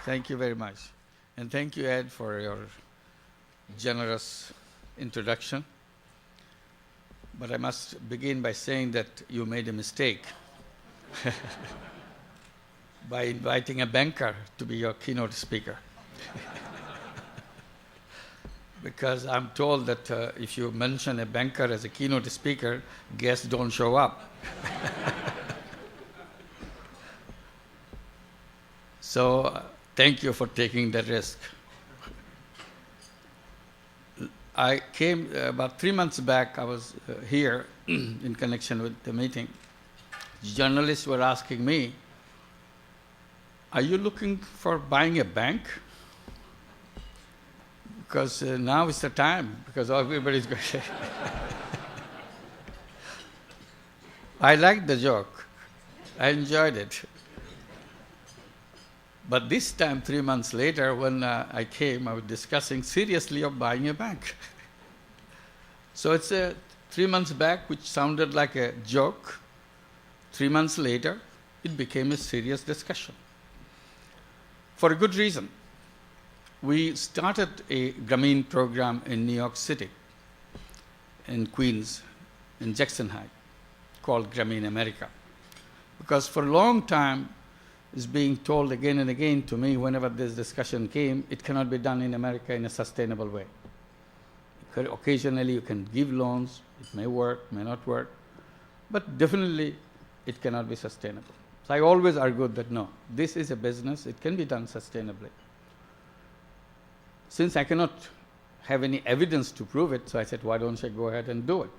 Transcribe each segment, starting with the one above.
Thank you very much. And thank you, Ed, for your generous introduction. But I must begin by saying that you made a mistake by inviting a banker to be your keynote speaker. Because I'm told that if you mention a banker as a keynote speaker, guests don't show up. So thank you for taking the risk. I came about 3 months back. I was here in connection with the meeting. Journalists were asking me, are you looking for buying a bank? Because now is the time, because everybody's going to... I liked the joke. I enjoyed it. But this time, 3 months later, when I came, I was discussing seriously of buying a bank. So it's 3 months back, which sounded like a joke. 3 months later, it became a serious discussion. For a good reason. We started a Grameen program in New York City, in Queens, in Jackson Heights, called Grameen America. Because for a long time, it's being told again and again to me whenever this discussion came, it cannot be done in America in a sustainable way. Occasionally you can give loans, it may work, may not work, but definitely it cannot be sustainable. So I always argued that no, this is a business, it can be done sustainably. Since I cannot have any evidence to prove it, so I said, why don't I go ahead and do it?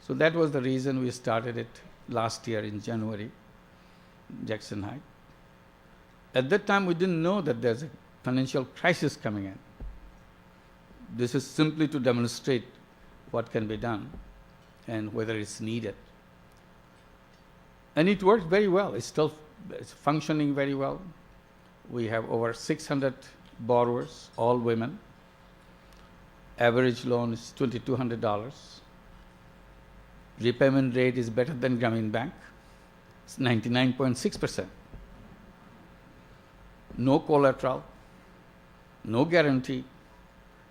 So that was the reason we started it last year in January, Jackson Heights. At that time, we didn't know that there's a financial crisis coming in. This is simply to demonstrate what can be done and whether it's needed. And it works very well. It's functioning very well. We have over 600 borrowers, all women. Average loan is $2,200. Repayment rate is better than Grameen Bank. It's 99.6%. No collateral, no guarantee,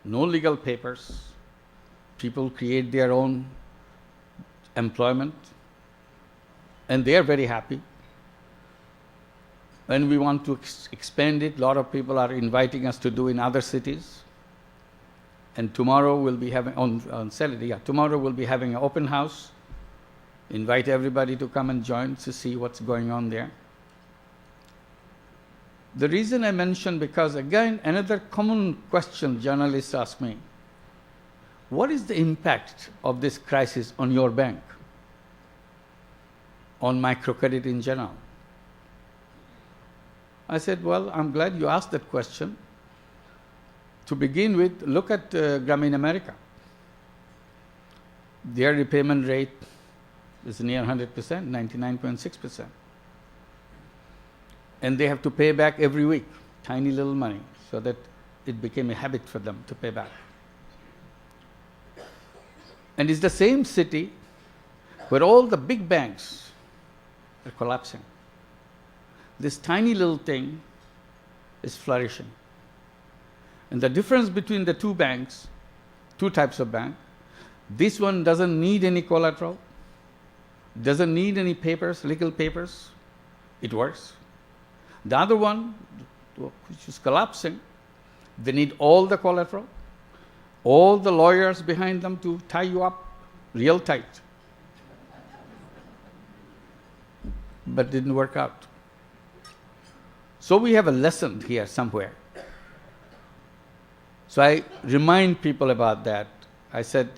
no legal papers. People create their own employment, and they are very happy. When we want to expand it, a lot of people are inviting us to do in other cities. And tomorrow we'll be having, on Saturday, tomorrow we'll be having an open house. Invite everybody to come and join to see what's going on there. The reason I mention, because again, another common question journalists ask me, what is the impact of this crisis on your bank, on microcredit in general? I said, well, I'm glad you asked that question. To begin with, look at Grameen America. Their repayment rate is near 100%, 99.6%. And they have to pay back every week, tiny little money, so that it became a habit for them to pay back. And it's the same city where all the big banks are collapsing. This tiny little thing is flourishing. And the difference between the two banks, two types of bank, this one doesn't need any collateral, doesn't need any papers, legal papers, it works. The other one, which is collapsing, they need all the collateral, all the lawyers behind them to tie you up real tight. But didn't work out. So we have a lesson here somewhere. So I remind people about that. I said,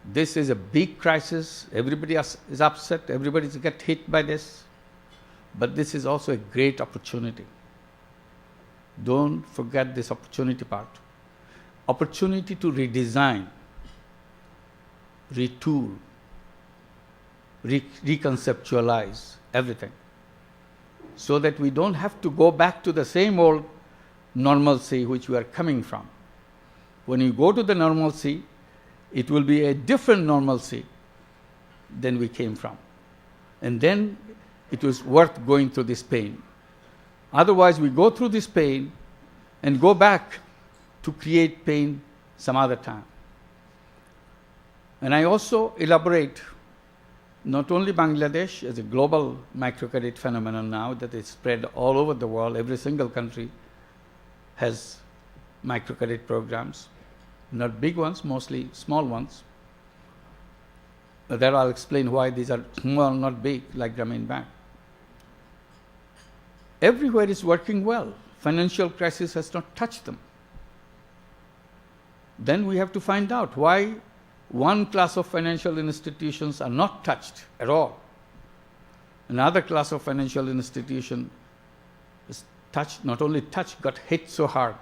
this is a big crisis. Everybody is upset. Everybody's get hit by this. But this is also a great opportunity. Don't forget this opportunity part. Opportunity to redesign, retool, reconceptualize everything, so that we don't have to go back to the same old normalcy which we are coming from. When you go to the normalcy, it will be a different normalcy than we came from. And then it was worth going through this pain. Otherwise, we go through this pain and go back to create pain some other time. And I also elaborate not only Bangladesh as a global microcredit phenomenon now that is spread all over the world, every single country has microcredit programs, not big ones, mostly small ones. There I'll explain why these are small, not big, like Grameen Bank. Everywhere is working well. Financial crisis has not touched them. Then we have to find out why one class of financial institutions are not touched at all. Another class of financial institution is touched, not only touched, got hit so hard.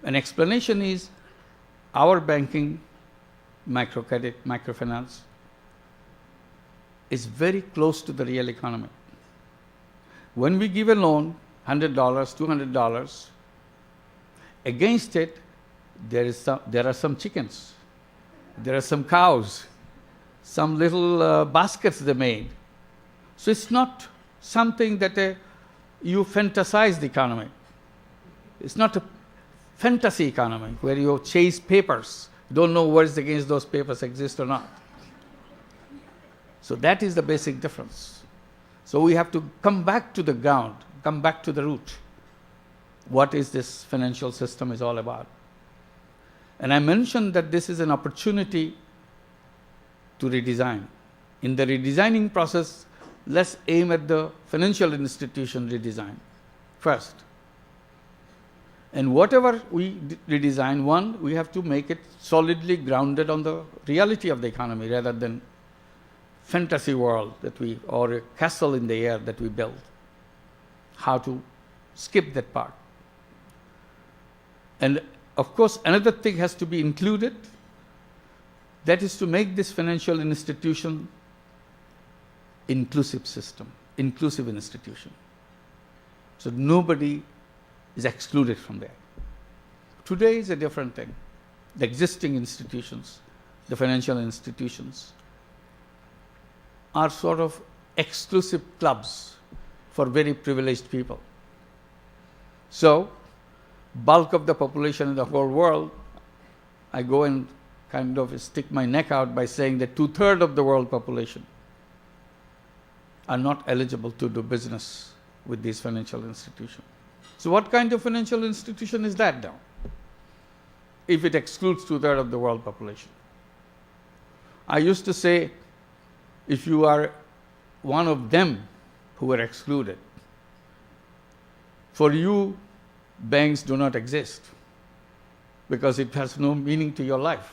An explanation is our banking, microcredit, microfinance, is very close to the real economy. When we give a loan, $100, $200, against it, there are some chickens, there are some cows, some little baskets they made. So it's not something that you fantasize the economy. It's not a fantasy economy where you chase papers, don't know words against those papers exist or not. So that is the basic difference. So we have to come back to the ground, come back to the root. What is this financial system is all about? And I mentioned that this is an opportunity to redesign. In the redesigning process, let's aim at the financial institution redesign first. And whatever we redesign, one, we have to make it solidly grounded on the reality of the economy rather than fantasy world that we, or a castle in the air that we build. How to skip that part. And of course, another thing has to be included, that is to make this financial institution inclusive system, inclusive institution. So nobody is excluded from there. Today is a different thing. The existing institutions, the financial institutions, are sort of exclusive clubs for very privileged people. So, bulk of the population in the whole world, I go and kind of stick my neck out by saying that 2/3 of the world population are not eligible to do business with these financial institutions. So what kind of financial institution is that now, if it excludes 2/3 of the world population? I used to say, if you are one of them who are excluded, for you, banks do not exist because it has no meaning to your life.